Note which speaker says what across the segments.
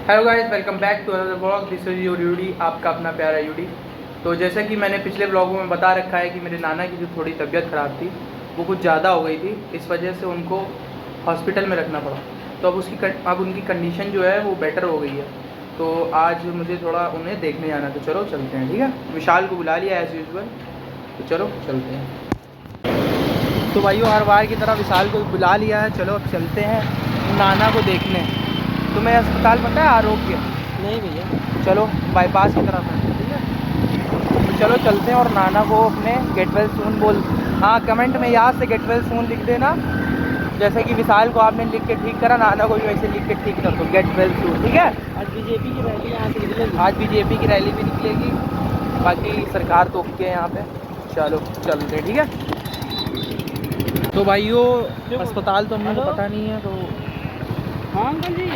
Speaker 1: Hello guys, welcome back to another blog. This is your UD, आपका अपना प्यारा UD. तो जैसा कि मैंने पिछले ब्लॉगों में बता रखा है कि मेरे नाना की जो थोड़ी तबीयत ख़राब थी वो कुछ ज़्यादा हो गई थी, इस वजह से उनको हॉस्पिटल में रखना पड़ा। तो अब उनकी कंडीशन जो है वो बेटर हो गई है। तो आज मुझे थोड़ा उन्हें देखने जाना, तो चलो चलते हैं। ठीक है, विशाल को बुला लिया एज़ यूजुअल, तो चलो चलते हैं। तो भाइयों, हर बार की तरह विशाल को बुला लिया है, चलो अब चलते हैं नाना को देखने। तुम्हें अस्पताल पता है आरोग्य?
Speaker 2: नहीं भैया,
Speaker 1: चलो बाईपास की तरफ है, ठीक है। तो चलो चलते हैं और नाना को अपने गेट वेल सून बोल। हाँ, कमेंट में याद से गेट वेल सून लिख देना। जैसे कि विशाल को आपने लिख के ठीक करा, नाना को भी वैसे लिख के ठीक कर दो, गेट वेल सून, ठीक है।
Speaker 2: आज बीजेपी की रैली यहाँ से निकलेगी।
Speaker 1: आज बीजेपी की रैली भी निकलेगी, बाकी सरकार तो ओके है यहाँ पे। चलो चलते, ठीक है। तो भाइयों, अस्पताल तो हम लोग को पता नहीं है, तो
Speaker 2: हाँ अंकल जी।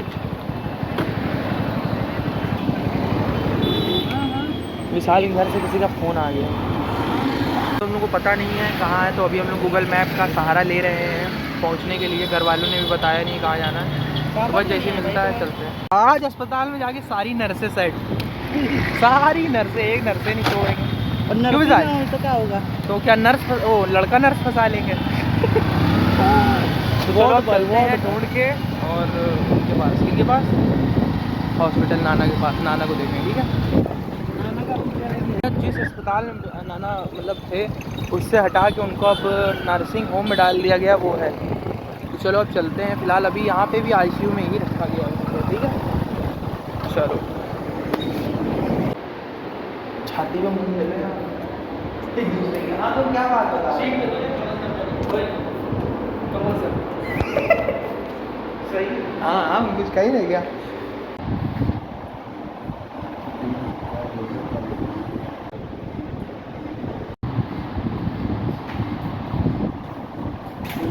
Speaker 1: विशाल के घर से किसी का फ़ोन आ गया, तो हम लोग को पता नहीं है कहाँ है। तो अभी हम लोग गूगल मैप का सहारा ले रहे हैं पहुँचने के लिए। घर वालों ने भी बताया नहीं कहाँ जाना है, तो बस जैसे मिलता है चलते हैं। आज अस्पताल में जाके सारी नर्सें सेट, सारी नर्सें, एक नर्सें नहीं छोड़ेंगे।
Speaker 2: और नर्स तो क्या होगा?
Speaker 1: तो क्या नर्स, ओ लड़का नर्स फंसा लेंगे। तो चलो अब चलते हैं ढूंढ के, और उनके पास, किनके पास? हॉस्पिटल नाना के पास, नाना को देखें, ठीक है। जिस अस्पताल में नाना मतलब थे, उससे हटा के उनको अब नर्सिंग होम में डाल दिया गया, वो है। तो चलो अब चलते हैं। फ़िलहाल अभी यहाँ पे भी आईसीयू में ही रखा गया है उनको, ठीक है। चलो, छाती में मुँह मिले ना एक दूसरे के। हाँ, तो क्या बात बता रहे सही। हाँ हाँ, कुछ कहीं रह गया।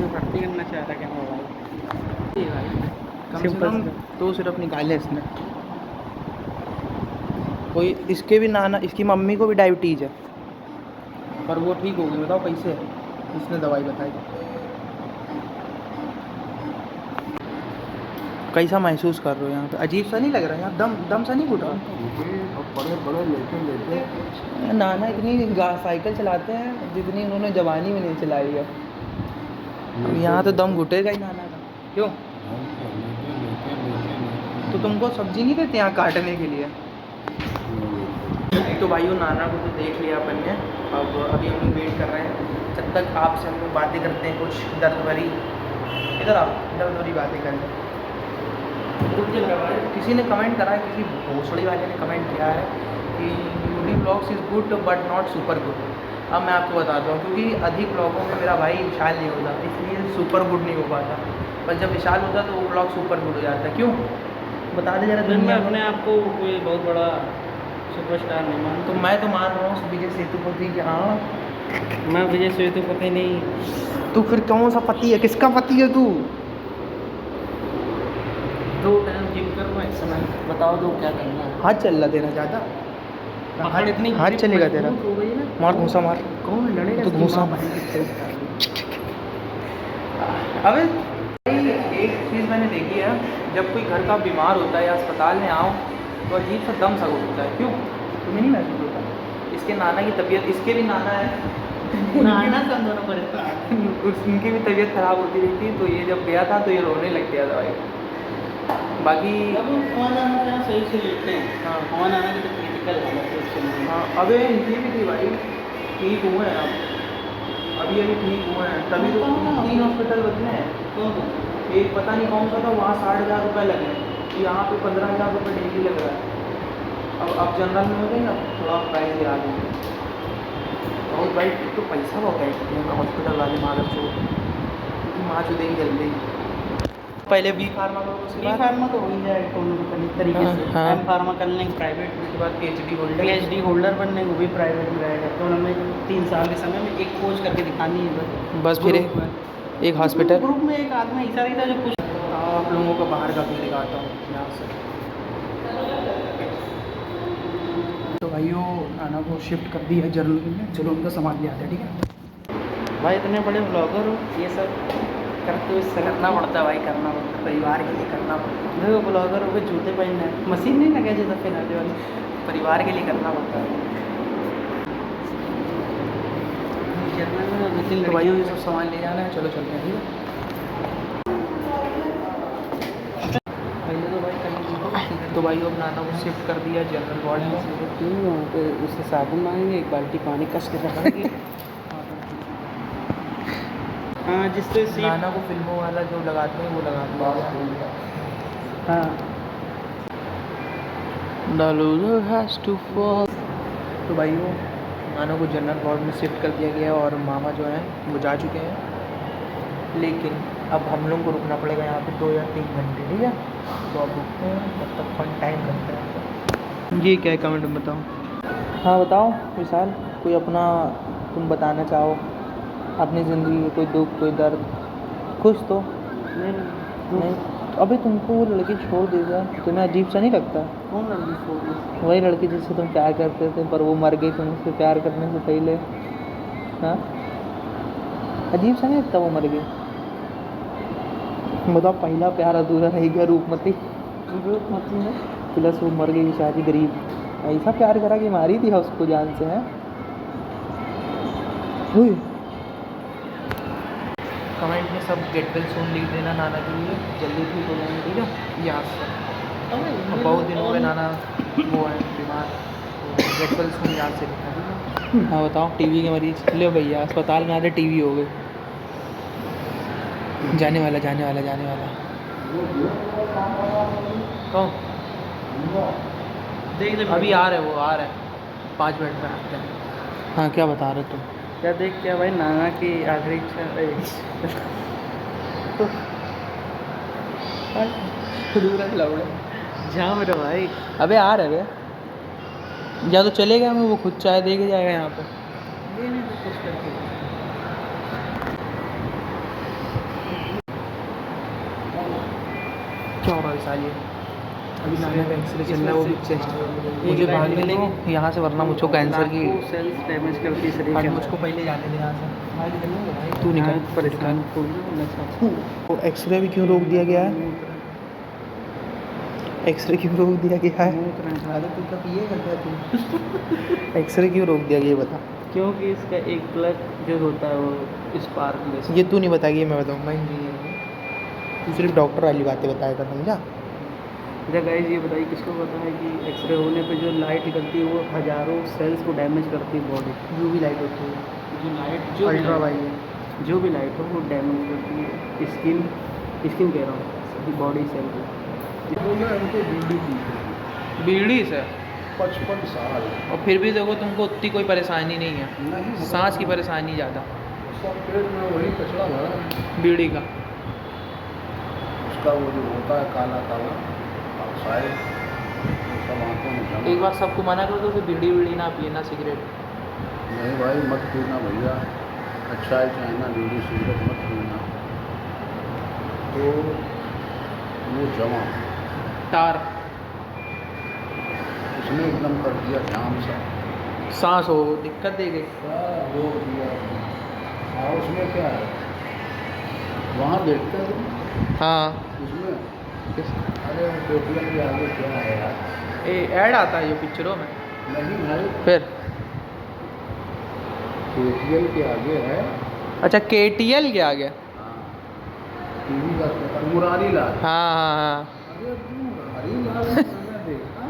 Speaker 2: भर्ती करना चाह रहा क्या मोबाइल?
Speaker 1: कम से कम तो सिर्फ निकाले इसने। कोई इसके भी नाना, इसकी मम्मी को भी डायबिटीज़ है, पर वो ठीक होगी। बताओ कैसे है, इसने दवाई बताई। कैसा महसूस कर रहे हो यहाँ पे? अजीब सा नहीं लग रहा है यहाँ? दम दम सा नहीं घुट रहा?
Speaker 2: बड़े लेटे
Speaker 1: नाना इतनी साइकिल चलाते हैं जितनी उन्होंने जवानी में नहीं चलाई है। अब यहाँ तो दम घुटेगा ही नाना का। क्यों? तो तुमको सब्जी नहीं देते यहाँ काटने के लिए? तो भाइयों, नाना को तो देख लिया अपन ने। अब अभी हम लोग वेट कर रहे हैं जब तक आपसे हम लोग बातें करते हैं, कुछ दर्द भरी। इधर आओ, दर्द भरी बातें करें। किसी ने कमेंट करा है, किसी भोसड़ी वाले ने कमेंट किया है कि UD blogs is good but not super good. अब मैं आपको बताता हूँ, क्योंकि अधिक ब्लॉगों में मेरा भाई विशाल नहीं होता, इसलिए सुपर गुड नहीं हो पाता। पर जब विशाल होता तो वो ब्लॉग सुपर गुड हो जाता है। क्यों, बता दे जरा।
Speaker 2: मैं अपने आप को कोई बहुत बड़ा सुपरस्टार नहीं मानता।
Speaker 1: तो मैं तो मान रहा हूँ विजय सेतुपति के। हाँ,
Speaker 2: मैं विजय सेतुपति नहीं।
Speaker 1: तू फिर कौन सा पति है? किसका पति है तू?
Speaker 2: 2 टाइम जिम करूँ एक समय। बताओ दो क्या करना है?
Speaker 1: हाथ चल रहा तेरा ज़्यादा?
Speaker 2: हाथ इतनी
Speaker 1: हाथ चलेगा तेरा?
Speaker 2: हो गई ना।
Speaker 1: मार घूसा मार।
Speaker 2: कौन लड़ेगा?
Speaker 1: तो घूसा मार। अबे एक चीज़ मैंने देखी है, जब कोई घर का बीमार होता है या अस्पताल में आओ तो अजीब सा दम सा घुटता है। क्यों, तुम्हें नहीं महसूस होता? इसके नाना की तबीयत, इसके भी नाना है,
Speaker 2: नाना सब दोनों परेशान।
Speaker 1: उनकी भी तबीयत ख़राब होती रहती है। तो ये जब गया था तो ये रोने लग गया था भाई। बाकी
Speaker 2: हमारा नाना सही से लेते हैं।
Speaker 1: हाँ
Speaker 2: हमारा नाना की तो क्रिटिकल हालत है उससे।
Speaker 1: हाँ, अबे इनकी भी थी भाई, ठीक हुए हैं अब, अभी ठीक हुए हैं। तभी तो 3 हॉस्पिटल बदले हैं। एक पता नहीं कौन सा था, वहाँ 60,000 रुपये लगे, यहाँ पे 15,000 रुपये डेली लग रहा है। अब जनरल में हो गई ना, थोड़ा प्राइस गिरा देंगे। बहुत भाई, तो पैसा बहुत है हॉस्पिटल वाले मालक को, क्योंकि माँ चुदेंगे जल्दी। पहले बी फार्मा करो, उसके बाद
Speaker 2: फार्मा तो हो ही जाएगा दोनों तरीके से।
Speaker 1: हाँ।
Speaker 2: एम फार्मा कर लेंगे प्राइवेट,
Speaker 1: उसके बाद PhD होल्डर।
Speaker 2: PhD होल्डर बनने वो भी प्राइवेट में रहेगा। तो हमें 3 साल के समय में एक खोज करके दिखानी है
Speaker 1: बस फिर एक हॉस्पिटल
Speaker 2: ग्रुप में एक आदमी ऐसा रहता है जो कुछ।
Speaker 1: आप लोगों को बाहर का भी दिखाता हूँ यहाँ से। तो भाइयों, नाना को शिफ्ट कर दी है जर्नल में। चलो उनका सामान ले आते हैं, ठीक है
Speaker 2: भाई इतने बड़े ब्लॉगर हो, ये सब करते हुए शर्म
Speaker 1: करना पड़ता है भाई, करना पड़ता है, परिवार के लिए करना पड़ता है,
Speaker 2: देखो ब्लॉगर हो गए, जूते पहनना है, मशीन नहीं लगा जूता पहनाने वाली।
Speaker 1: परिवार के लिए करना पड़ता है। तो भाई ये सब सामान ले जाना है, चलो चलते हैं, ठीक है।
Speaker 2: पहले तो भाई कहीं
Speaker 1: तो भाई अब नाना को शिफ्ट कर दिया जनरल वार्ड में।
Speaker 2: वहाँ पे उससे साबुन मांगेंगे, एक बाल्टी पानी कस के रखेंगे। हाँ, जिससे
Speaker 1: नाना को फिल्मों वाला जो लगाते हैं वो लगा दिया।
Speaker 2: हाँ,
Speaker 1: The loser has to fall। तो भाई वो नाना को जनरल वार्ड में शिफ्ट कर दिया गया और मामा जो हैं वो जा चुके हैं, लेकिन अब हम लोग को रुकना पड़ेगा यहाँ पे 2 या 3 घंटे, ठीक है। तो अब रुकते हैं, तब तक फन टाइम करते हैं। ये क्या है कमेंट में बताओ। हाँ बताओ विशाल, कोई अपना तुम बताना चाहो अपनी ज़िंदगी में, कोई दुख कोई दर्द, खुश तो नहीं। अबे तुमको वो लड़की छोड़ देगा, तुम्हें अजीब सा नहीं लगता?
Speaker 2: कौन लड़की छोड़ दी?
Speaker 1: वही लड़की जिससे तुम प्यार करते थे, पर वो मर गई तुमसे प्यार करने से पहले। हाँ, अजीब सा नहीं लगता वो मर गई? बताओ, पहला प्यार अधूरा रह गया, रूपमती
Speaker 2: मतलब
Speaker 1: प्लस वो मर गई बेचारी गरीब। ऐसा प्यार करा कि मारी थी उसको जान से, हैं? कमेंट में सब गेट वेल सून लिख देना नाना के लिए, जल्दी ठीक हो जाएंगे, ठीक है। यहाँ से अब बहुत दिन हो गए नाना वो है बीमार, तो गेट वेल सून यहाँ से लिखना, ठीक है। हाँ बताओ, टीवी के मरीज ले भैया, अस्पताल में आते टीवी हो गए, जाने वाला जाने वाला जाने वाला। कौन?
Speaker 2: देख ले
Speaker 1: अभी आ रहे, वो आ रहे 5 मिनट में आते हैं। हाँ क्या बता रहे तुम?
Speaker 2: क्या देख क्या भाई, नाना की आखिरी इच्छा जाम रे भाई।
Speaker 1: अबे आ रहे वे, या तो चले गए, वो खुद चाय दे के जाएगा यहाँ पे।
Speaker 2: ये नहीं तो कुछ करके
Speaker 1: क्या हो रहा है साल ये? अभी नाना का एक्सरे चल रहा है, वो भी चेस्ट। मुझे भाग मिलेगी यहाँ से, वरना मुझको कैंसर की
Speaker 2: सेल्स डैमेज करती है शरीर
Speaker 1: आज
Speaker 2: के
Speaker 1: मुझको पहले जाने दे यहाँ से। तू
Speaker 2: अंदर।
Speaker 1: निकल
Speaker 2: परेशान
Speaker 1: तो एक्सरे भी क्यों रोक दिया गया है? एक्सरे क्यों रोक दिया गया है? अरे तू कब ये करता है तू? एक्सरे क्यों रोक दिया गया, ये बता।
Speaker 2: क्योंकि इसका एक प्लग जो होता है वो स्पार्क में
Speaker 1: ये तू नहीं बताएगी, मैं बताऊँगा इंजीनियर हूँ, तू सिर्फ डॉक्टर वाली बातें बताया कर, समझा?
Speaker 2: अच्छा गाइस, ये बताइए किसको पता है कि एक्सरे होने पे जो लाइट निकलती है वो हज़ारों सेल्स को डैमेज करती है बॉडी।
Speaker 1: यूवी लाइट होती है,
Speaker 2: जो लाइट जो
Speaker 1: अल्ट्रा वायलेट,
Speaker 2: जो भी लाइट हो वो डैमेज करती है स्किन कह रहा हूँ, बॉडी सेल को।
Speaker 1: बीड़ी से
Speaker 3: 55 साल
Speaker 1: और फिर भी देखो तुमको उतनी कोई परेशानी नहीं है,
Speaker 3: नहीं,
Speaker 1: सांस की परेशानी ज़्यादा
Speaker 3: सब पेट में वही कचरा भरा है।
Speaker 1: बीड़ी का।
Speaker 3: उसका वो जो होता है काला काला ऑक्साइड, वो सब आंखों में जमा।
Speaker 1: एक बार सबको मना कर दो कि बीड़ी वीड़ी ना पीना, सिगरेट।
Speaker 3: नहीं भाई मत पीना भैया, अच्छा है चाहे ना बीड़ी सिगरेट मत पीना, तो वो जमा
Speaker 1: टार
Speaker 3: उसने एकदम कर दिया जाम सा,
Speaker 1: सांस हो दिक्कत दे गई।
Speaker 3: सब रोक दिया। और उसमें क्या है, वहाँ देखते हैं
Speaker 1: हाँ,
Speaker 3: उसमें, अरे वो पेटीएम के आगे क्या है यार,
Speaker 1: ऐड आता है ये पिक्चरों में।
Speaker 3: नहीं भाई
Speaker 1: फिर
Speaker 3: पेटीएम के आगे है।
Speaker 1: अच्छा, KTL के आगे।
Speaker 3: टीवी का अस्पताल मुरारी लाल।
Speaker 1: हाँ हाँ हाँ।
Speaker 3: अरे तू मुरारी लाल मैंने देखा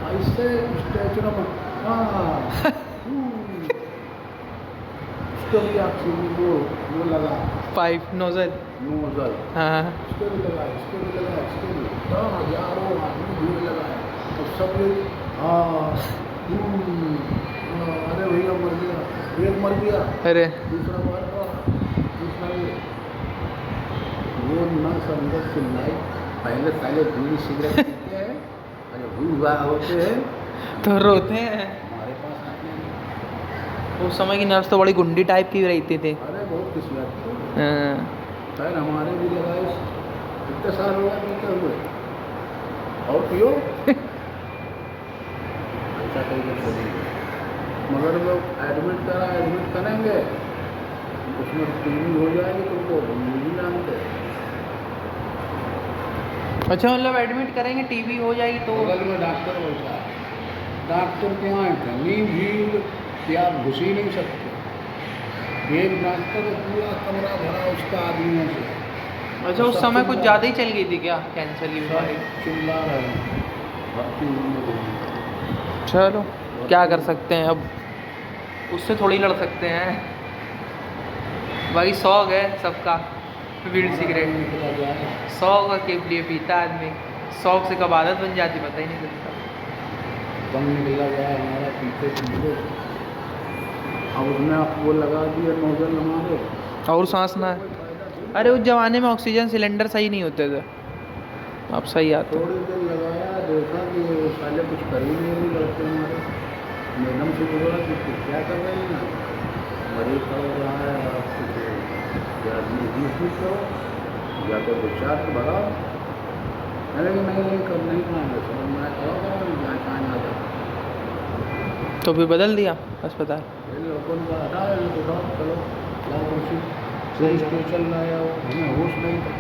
Speaker 3: ऐसे स्टेचर में, हाँ उसको भी ऑक्सीजन वो लगा
Speaker 1: पाइप नोजल।
Speaker 3: नोजल,
Speaker 1: हाँ
Speaker 3: उसको भी लगा, इसको भी लगा, इसको भी, तो हजारों आदमी भीड़ लगाए और सब लोग अरे भैया मर गया, एक मर गया,
Speaker 1: अरे
Speaker 3: दूसरा मर गया, दूसरा वो नर्स अंदर चिल्लाई, पहले पहले बीड़ी सिगरेट पीते हैं, अरे हुआ होते हैं
Speaker 1: तो रोते हैं।
Speaker 3: हमारे पास आते हैं।
Speaker 1: उस समय की नर्स तो बड़ी गुंडी टाइप की रहती थी।
Speaker 3: अरे बहुत किस्मत थी।
Speaker 1: हाँ।
Speaker 3: खैर हमारे भी लगाए, कितने साल हो गए पीते हुए, और पियो ऐसा कहीं छोड़ेंगे, मगर लोग एडमिट करेंगे उसमें टीवी हो जाएगी तुमको नहीं जानते।
Speaker 1: अच्छा मतलब एडमिट करेंगे टीबी हो जाएगी तो?
Speaker 3: बगल में डॉक्टर बैठा है, डॉक्टर के यहाँ इतनी भीड़ कि आप घुस ही नहीं सकते। एक डॉक्टर पूरा कमरा भरा उसका आदमियों से।
Speaker 1: अच्छा उस समय कुछ ज़्यादा ही चल गई थी क्या कैंसर की बीमारी?
Speaker 3: चिल्ला रहे हैं, भर्ती हुई है।
Speaker 1: चलो क्या कर सकते हैं अब, उससे थोड़ी लड़ सकते हैं। भाई शौक है सबका बीड़ी सिगरेट,
Speaker 3: निकला जाए
Speaker 1: शौक के लिए पीता आदमी, शौक से कब आदत बन जाती पता ही नहीं चलता।
Speaker 3: दम निकला जाए हमारा पीछे पीछे। अब उसमें आप वो लगा दिया नोजल हमारे,
Speaker 1: और सांस ना, अरे उस जमाने में ऑक्सीजन सिलेंडर सही नहीं होते थे, अब सही आते।
Speaker 3: थोड़ी देर लगाया, देखा कि साले कुछ कर ही नहीं लड़के हमारे। मैडम से बोला कि क्या कर रहे हैं ना, मरीज खड़ा हो रहा है, आप कुछ आदमी बीस करो या तो डिस्चार्ज भगाओ। अरे नहीं कर नहीं पाएंगे सर, मैं खड़ा करूँ यहाँ कहाँ ना जाए।
Speaker 1: तो फिर बदल दिया अस्पताल।
Speaker 3: लोगों ने कहा हटा उठाओ चलो लाओ कुर्सी, पुलिस स्टेशन लाया, हमें होश नहीं था।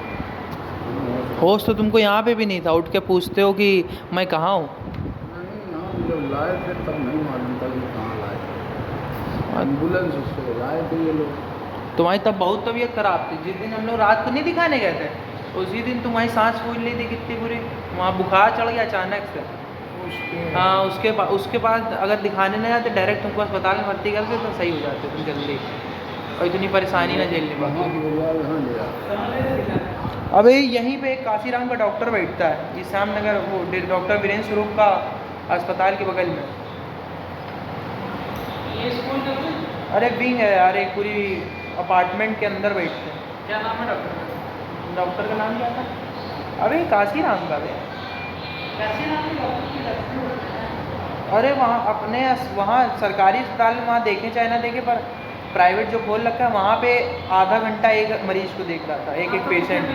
Speaker 1: होश तो तुमको यहाँ पे भी नहीं था, उठ के पूछते हो कि मैं कहाँ हूँ।
Speaker 3: नहीं यहाँ जब लाए थे तब नहीं मालूम था कि कहाँ लाए, एम्बुलेंस से लाए थे ये लोग।
Speaker 1: तुम्हारी तब बहुत तबीयत खराब थी, जिस दिन हम लोग रात को नहीं दिखाने गए थे उसी दिन तुम्हारी सांस फूल ली थी कितनी बुरी, वहाँ बुखार चढ़ गया अचानक से। हाँ उसके बाद अगर दिखाने ना जाते डायरेक्ट तुमको अस्पताल में भर्ती करते तो सही हो जाते तुम जल्दी, और इतनी परेशानी ना झेलने
Speaker 3: वहाँ की बजाय यहाँ ले आए।
Speaker 1: अबे यहीं पे एक काशीराम का डॉक्टर बैठता है इस श्यामनगर, वो डॉक्टर वीरेंद्र स्वरूप का अस्पताल के बगल में। ये स्कूल का अरे विंग है यार, एक पूरी अपार्टमेंट के अंदर बैठते हैं। क्या नाम है डॉक्टर का नाम क्या था? अरे काशीराम का है। अरे वहाँ अपने वहाँ सरकारी अस्पताल में वहाँ देखें चाहे ना देखें, पर प्राइवेट जो खोल रखा है वहाँ पे आधा घंटा एक मरीज को देख रहा था, एक एक पेशेंट को।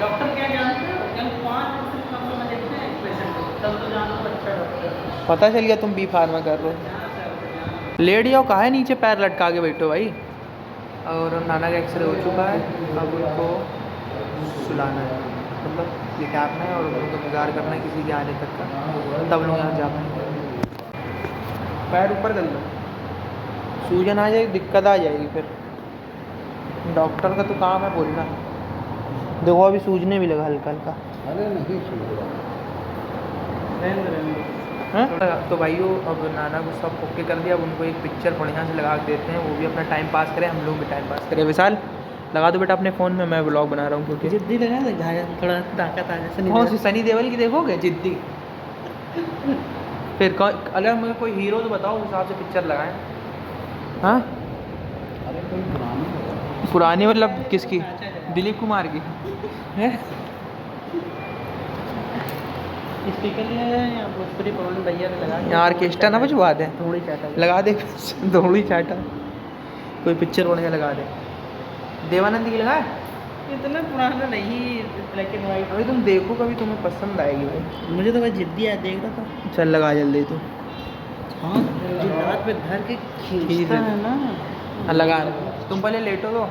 Speaker 1: डॉक्टर क्या जानते हो, जब 5% कम में देखते हैं एक पेशेंट को तब तो जानो अच्छा डॉक्टर। पता चल गया तुम बी फार्मा कर रहे हो। लेट जाओ, कहाँ है नीचे पैर लटका के बैठो भाई। और नाना का एक्सरे हो चुका है, अब उनको सुलाना है, मतलब लिटाना है और उनको इंतज़ार करना है किसी के आने तक का, तब लोग यहाँ जा पाएंगे। पैर ऊपर कर लो, सूजन आ जाएगी दिक्कत आ जाएगी फिर। डॉक्टर का तो काम है बोलना। देखो अभी सूजने भी लगा हल्का हल्का।
Speaker 3: अरे नहीं सूझ रहा।
Speaker 1: हाँ तो भाइयों अब नाना को सब ओके कर दिया, अब उनको एक पिक्चर बढ़िया से लगा के देते हैं, वो भी अपना टाइम पास करें, हम लोग भी टाइम पास करें। विशाल लगा दो बेटा अपने फ़ोन में, मैं व्लॉग बना रहा हूँ क्योंकि
Speaker 2: जिद्दी लगा दे थोड़ा ताकत आ जाए।
Speaker 1: कौन सी सनी देओल की देखोगे जिद्दी? फिर कौन, अगर मुझे कोई हीरो तो बताओ उस हिसाब से पिक्चर लगाएं। हाँ
Speaker 3: अरे कोई पुरानी
Speaker 1: पुरानी मतलब किसकी? दिलीप कुमार की है?
Speaker 2: स्पीकर या भोजपुरी पवन भैया ने लगा
Speaker 1: यहाँ ऑर्केस्ट्रा ना बजवा दें,
Speaker 2: थोड़ी चाटा
Speaker 1: लगा दे थोड़ी चाटा, कोई पिक्चर बढ़िया लगा दे। देवानंद की लगाए,
Speaker 2: इतना पुराना नहीं, ब्लैक एंड वाइट।
Speaker 1: अभी तुम देखो कभी तुम्हें पसंद आएगी भाई।
Speaker 2: मुझे तो भाई जिद्दी है, देख रहा था।
Speaker 1: चल लगा जल्दी तू।
Speaker 2: हाँ जो रात में धर के खींचता है ना।
Speaker 1: हाँ लगा तुम पहले लेटो तो।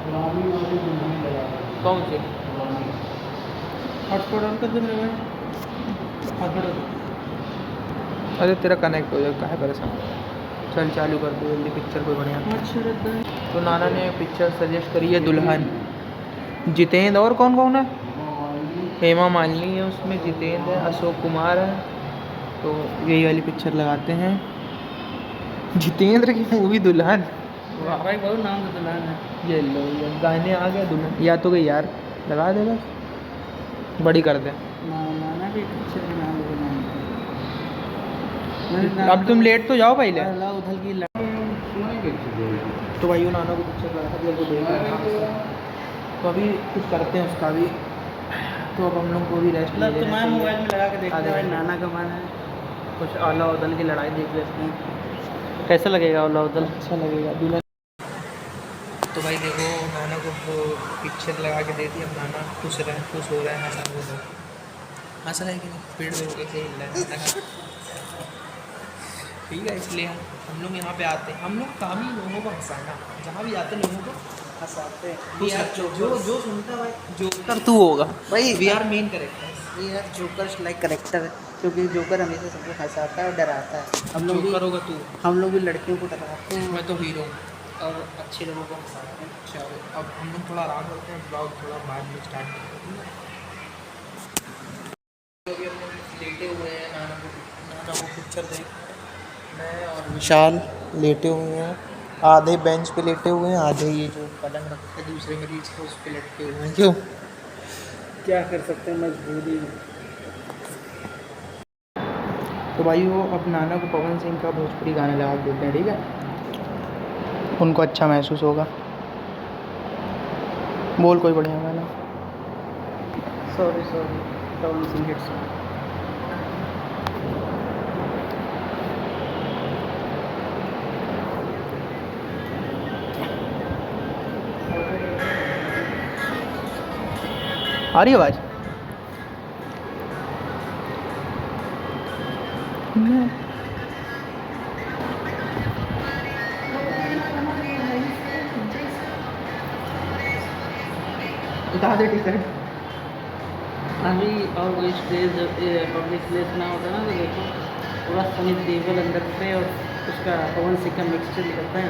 Speaker 3: पुरानी वाली दुल्हन लगा।
Speaker 1: कौन सी?
Speaker 2: हॉटस्पॉट ऑन कर दो मेरे भाई।
Speaker 1: अरे तेरा कनेक्ट हो जाएगा, है परेशान। चल चालू कर दो जल्दी पिक्चर कोई बढ़िया। तो नाना ने पिक्चर सजेस्ट करी है दुल्हन, जितेंद्र और कौन कौन है? हेमा मालिनी है उसमें, जितेंद्र है, अशोक कुमार है, तो यही वाली पिक्चर लगाते हैं। जितेंद्र की मूवी दुल्हन,
Speaker 2: भाई बहुत नाम तो दुल्हन है।
Speaker 1: ये लो ये गाने आ गए दुल्हन, या तो गई यार लगा दे बस, बड़ी कर दे।
Speaker 2: नाना भी पिक्चर का नाम
Speaker 1: अब तुम लेट तो जाओ पहले।
Speaker 2: उधल की
Speaker 1: तो भाइयों नाना को पिक्चर लगा दिया तो देख रहे हैं, तो अभी कुछ करते हैं उसका भी, तो अब हम लोग को भी रेस्ट
Speaker 2: मतलब तुम्हारे मोबाइल में लगा के देखते हैं।
Speaker 1: हैं।
Speaker 2: नाना का मन है कुछ औला उदल की लड़ाई देख लेते हैं, कैसा लगेगा औला उदल?
Speaker 1: अच्छा लगेगा दुल्हन। तो भाई देखो नाना को पिक्चर लगा के दे दी, अब नाना खुश हो रहा है, हंस रहा है कि पेड़ में कैसे हिल रहा है। ठीक है, इसलिए हम लोग यहाँ पे आते हैं। हम लोग काम ही लोगों को हंसाना, जहाँ भी आते हैं लोगों को हंसाते हैं। जो सुनता है भाई जोकर तू होगा
Speaker 2: भाई
Speaker 1: we are main character.
Speaker 2: We are joker like character, क्योंकि जोकर हमेशा सबको हंसाता है और डराता है।
Speaker 1: जोकर होगा तू,
Speaker 2: हम लोग भी लड़कियों को डराते हैं
Speaker 1: मैं तो हीरो हूँ
Speaker 2: और अच्छे लोगों को हंसाते हैं।
Speaker 1: चलो अब हम लोग थोड़ा आराम करते हैं, ब्लॉग थोड़ा बाद में स्टार्ट करते हैं। अभी हम लोग लेटे हुए हैं, नाना को पिक्चर देख, मैं और विशाल लेटे हुए हैं। आधे बेंच पे लेटे हुए हैं, आधे ये जो पलंग रखते हैं दूसरे मरीज को उस पर लेटे हुए हैं। क्यों,
Speaker 2: क्या कर सकते हैं, मजबूरी।
Speaker 1: तो भाई वो अब नाना को पवन सिंह का भोजपुरी गाना लगा देते हैं, ठीक है, उनको अच्छा महसूस होगा। बोल कोई बढ़िया गाना।
Speaker 2: Sorry Pawan Singh hits.
Speaker 1: आ रही आवाज़? बता दे टिकट।
Speaker 2: अभी और कोई स्टेज पब्लिक प्लेस ना होता ना, तो देखो पूरा सनी देओल अंदर से और उसका पवन सिंह का मिक्सचर निकलता है।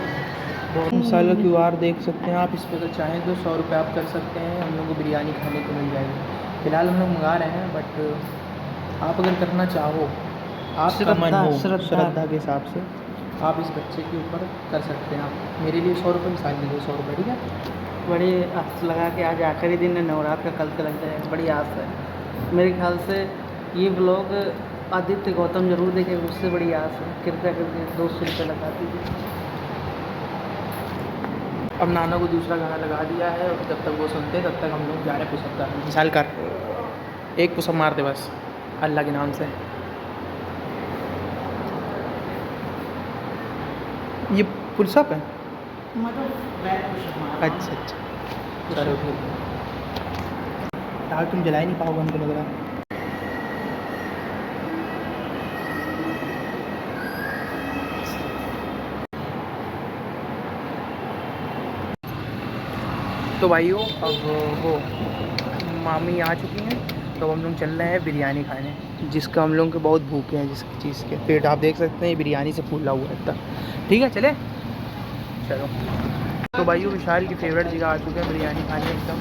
Speaker 2: बहुत
Speaker 1: मसाला QR देख सकते हैं आप, इस पर तो चाहें तो 100 रुपये आप कर सकते हैं, हम लोग को बिरयानी खाने को मिल जाएगी। फ़िलहाल हम लोग मंगा रहे हैं, बट आप अगर करना चाहो, आपका मन हो श्रद्धा के हिसाब से, आप इस बच्चे के ऊपर कर सकते हैं। आप मेरे लिए 100 रुपये मिसाल लीजिए, 100 रुपये, ठीक है।
Speaker 2: बड़ी आस लगा के आज आखिरी दिन है नवरात्र का, कल से लग जाएगा, बड़ी आस है। मेरे ख्याल से ये ब्लॉग आदित्य गौतम जरूर देखेगा, उससे बड़ी आस है। कृपया करके 200 रुपये लगा दीजिए।
Speaker 1: अब नाना को दूसरा गाना लगा दिया है, और जब तक वो सुनते हैं तब तक हम लोग जा रहे हैं पुशअप करने। मिसाल कर, एक पुशअप मार दे बस अल्लाह के नाम से। ये पुशअप है? अच्छा, चलो ठीक है। यार तुम जला ही नहीं पाओगे हमको लग रहा है। तो भाइयों अब वो मामी आ चुकी हैं, तो हम लोग चल रहे हैं बिरयानी खाने, जिसका हम लोग के बहुत भूखे हैं, जिस चीज़ के पेट आप देख सकते हैं बिरयानी से फूला हुआ है इतना। ठीक है चले, चलो। तो भाइयों विशाल की फेवरेट जगह आ चुके हैं बिरयानी खाने, एकदम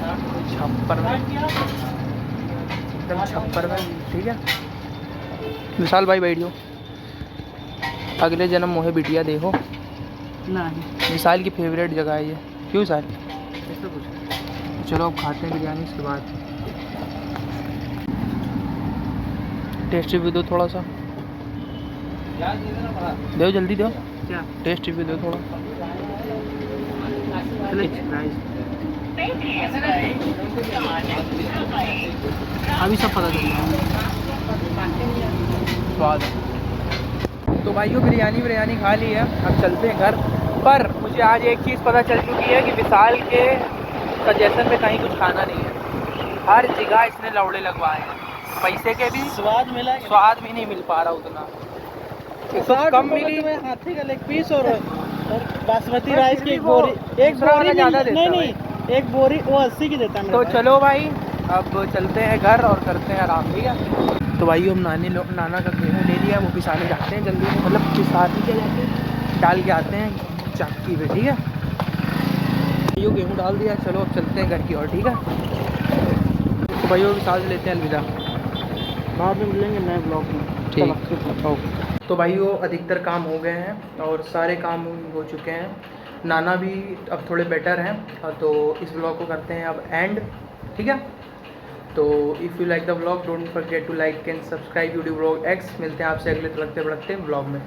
Speaker 1: छप्पर में, एकदम छप्पर में, ठीक है। विशाल भाई बैठियो, अगले जन्म मोहे बिटिया देखो।
Speaker 2: नहीं,
Speaker 1: विशाल की फेवरेट जगह है ये। क्यों विशाल?
Speaker 2: ऐसा कुछ।
Speaker 1: चलो अब खाते हैं बिरयानी, इसके बाद टेस्ट रिव्यू दो थोड़ा सा, दो जल्दी दो,
Speaker 2: क्या
Speaker 1: टेस्ट रिव्यू दो थोड़ा।
Speaker 2: अभी सब पता चल जाएगा
Speaker 1: स्वाद। तो भाइयों बिरयानी खा ली है, अब चलते हैं घर। पर मुझे आज एक चीज़ पता चल चुकी है कि विशाल के सजेशन में कहीं कुछ खाना नहीं है, हर जगह इसने लौड़े लगवाए हैं। पैसे के भी
Speaker 2: स्वाद मिला,
Speaker 1: स्वाद भी नहीं मिल पा रहा उतना, कुछ कम मिली।
Speaker 2: हाथी का लेग पीस और बासमती राइस की एक
Speaker 1: वो
Speaker 2: बोरी,
Speaker 1: दूसरा वाला ज़्यादा देता है
Speaker 2: नहीं, एक बोरी वो 80 की देता है।
Speaker 1: तो चलो भाई अब चलते हैं घर और करते हैं आराम, ठीक है। तो भाई हम नाना का गेहूँ ले लिया, वो पिसाने जाते हैं जल्दी से, मतलब पिसाने के जाते हैं, डाल के आते हैं चाकी पे, ठीक है। भाइयों गेहूँ डाल दिया, चलो अब चलते हैं घर की ओर, ठीक है। तो भाइयों के साथ लेते हैं अलविदा,
Speaker 2: बाद में मिलेंगे नए ब्लॉग में।
Speaker 1: ठीक, ओके। तो भाइयों अधिकतर काम हो गए हैं और सारे काम हो चुके हैं, नाना भी अब थोड़े बेटर हैं, तो इस ब्लॉग को करते हैं अब एंड, ठीक है। तो if you like the blog don't forget to like and subscribe YouTube blog X. मिलते हैं आपसे अगले तड़कते भड़कते ब्लॉग में।